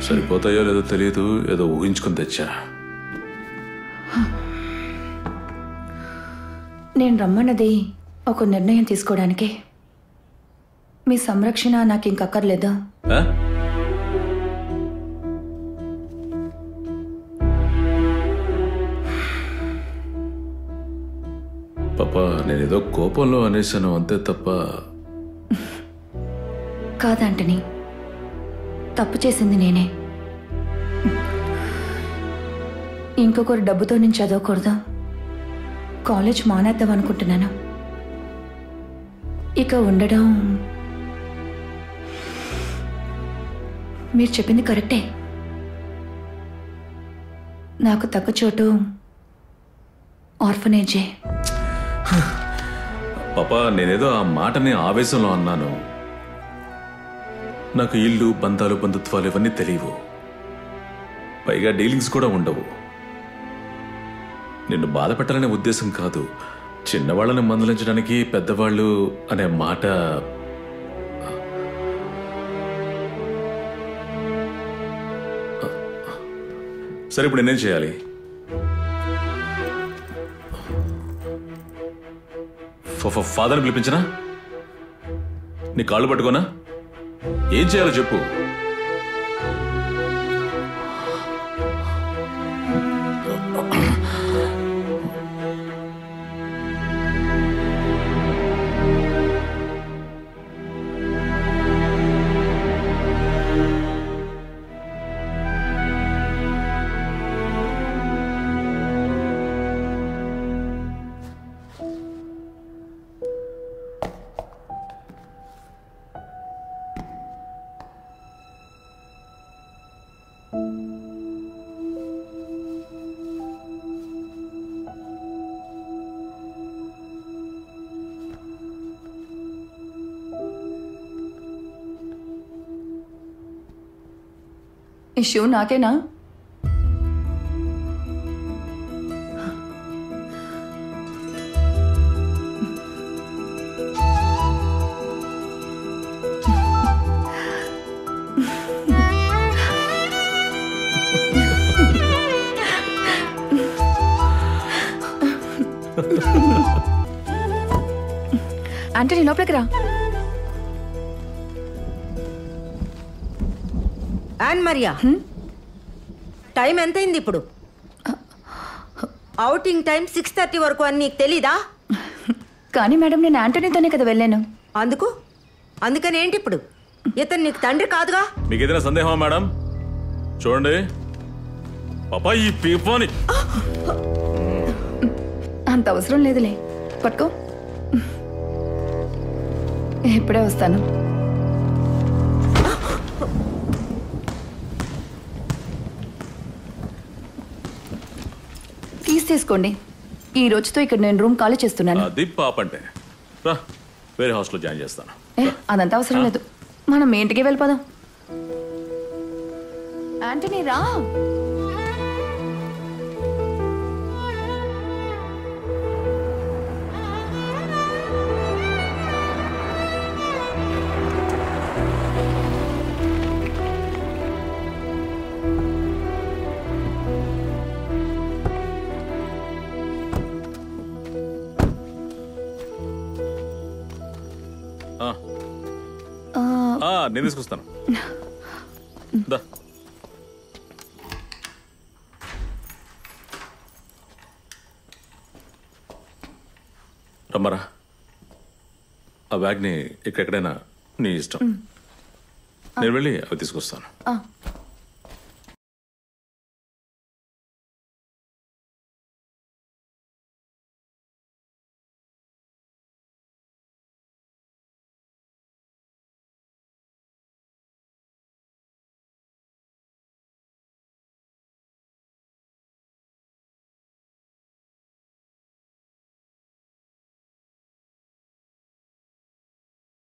సరిపోతాయో లేదో తెలియదు, ఏదో ఊహించుకుని తెచ్చా. నేను రమ్మన్నది ఒక నిర్ణయం తీసుకోవడానికి. మీ సంరక్షణ నాకు ఇంకక్కర్లేదు. పాపా, నేనేదో కోపంలో అనేసాను అంతే తప్ప. కాదంటని, తప్పు చేసింది నేనే. ఇంకొకరు డబ్బుతో నేను చదవకూడదు, కాలేజ్ మానేద్దాం అనుకుంటున్నాను. ఇక ఉండడం మీరు చెప్పింది కరెక్టే. నాకు తగ్గ చోటు ఆర్ఫనేజే. పాపా, నేనేదో ఆ మాటని ఆవేశంలో అన్నాను. నాకు ఇల్లు, బంధాలు, బంధుత్వాలు ఇవన్నీ తెలియవు. పైగా డీలింగ్స్ కూడా ఉండవు. నిన్ను బాధ పెట్టాలనే ఉద్దేశం కాదు. చిన్నవాళ్ళని మందలించడానికి పెద్దవాళ్ళు అనే మాట సరే, ఇప్పుడు నేనేం చేయాలి? ఫాదర్ని పిలిపించనా? నీ కాళ్ళు పట్టుకోనా? ఏం చేయాలో చెప్పు. ఈ షూ నాకేనా? ఆంటనీ, లోపలికి రా. మరియా, టైం ఎంతైంది ఇప్పుడు? అవుటింగ్ టైం 6:30 వరకు అని నీకు తెలీదా? కానీ మేడం, నేను ఆంటనీతోనే కదా వెళ్ళాను. అందుకని ఏంటి ఇప్పుడు? ఇతను నీకు తండ్రి కాదుగా. మీకు ఏదైనా సందేహమా మేడం? చూడండి పాపా, ఈ పీపాని అంత అవసరం లేదులే, పట్టుకో. ఇప్పుడే వస్తాను. తీసుకోండి. ఈ రోజుతో ఇక్కడ నేను రూమ్ ఖాళీ చేస్తున్నాను. అది పాప అంటే రా, వేరే హాస్టల్లో జాయిన్ చేస్తాను. అదంతా అవసరం లేదు, మనం మీ ఇంటికి వెళ్ళిపోదాం. ఆంటనీ, రా. నేను తీసుకొస్తాను. రమ్మరా, ఆ బ్యాగ్ని ఎక్కడెక్కడైనా నీ ఇష్టం. నేను వెళ్ళి అవి తీసుకొస్తాను.